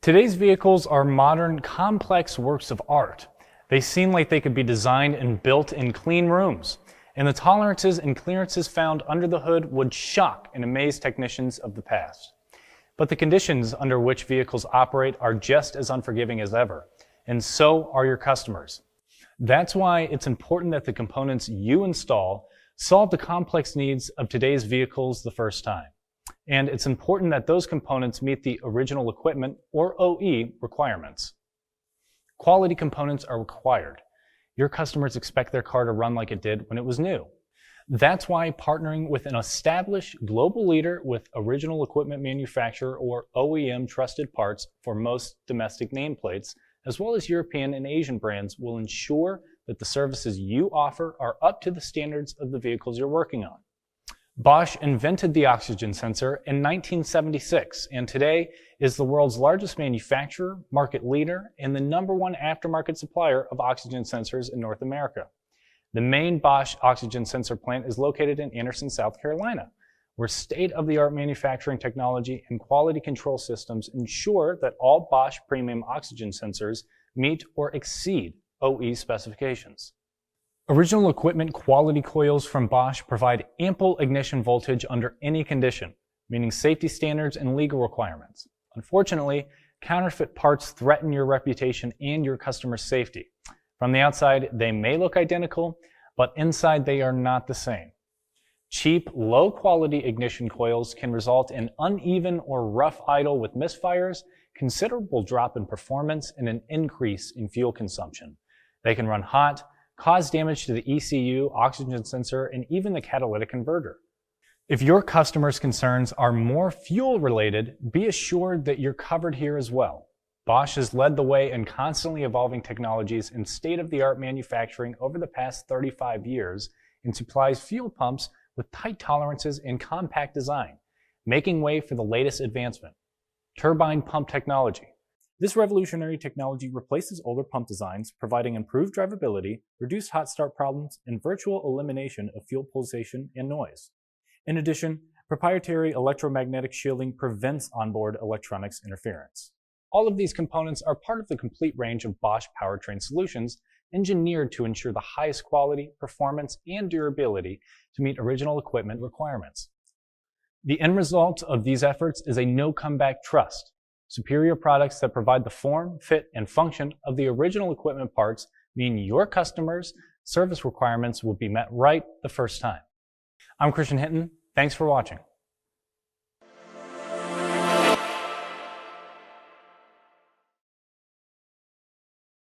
Today's vehicles are modern, complex works of art. They seem like they could be designed and built in clean rooms, and the tolerances and clearances found under the hood would shock and amaze technicians of the past. But the conditions under which vehicles operate are just as unforgiving as ever, and so are your customers. That's why it's important that the components you install solve the complex needs of today's vehicles the first time. And it's important that those components meet the original equipment, or OE, requirements. Quality components are required. Your customers expect their car to run like it did when it was new. That's why partnering with an established global leader with original equipment manufacturer, or OEM trusted parts for most domestic nameplates, as well as European and Asian brands, will ensure that the services you offer are up to the standards of the vehicles you're working on. Bosch invented the oxygen sensor in 1976 and today is the world's largest manufacturer, market leader, and the #1 aftermarket supplier of oxygen sensors in North America. The main Bosch oxygen sensor plant is located in Anderson, South Carolina, where state-of-the-art manufacturing technology and quality control systems ensure that all Bosch premium oxygen sensors meet or exceed OE specifications. Original equipment quality coils from Bosch provide ample ignition voltage under any condition, meeting safety standards and legal requirements. Unfortunately, counterfeit parts threaten your reputation and your customers' safety. From the outside, they may look identical, but inside they are not the same. Cheap, low-quality ignition coils can result in uneven or rough idle with misfires, considerable drop in performance, and an increase in fuel consumption. They can run hot, cause damage to the ECU, oxygen sensor, and even the catalytic converter. If your customers' concerns are more fuel-related, be assured that you're covered here as well. Bosch has led the way in constantly evolving technologies and state-of-the-art manufacturing over the past 35 years and supplies fuel pumps with tight tolerances and compact design, making way for the latest advancement: turbine pump technology. This revolutionary technology replaces older pump designs, providing improved drivability, reduced hot start problems, and virtual elimination of fuel pulsation and noise. In addition, proprietary electromagnetic shielding prevents onboard electronics interference. All of these components are part of the complete range of Bosch powertrain solutions, engineered to ensure the highest quality, performance, and durability to meet original equipment requirements. The end result of these efforts is a no-comeback trust. Superior products that provide the form, fit, and function of the original equipment parts mean your customers' service requirements will be met right the first time. I'm Christian Hinton. Thanks for watching.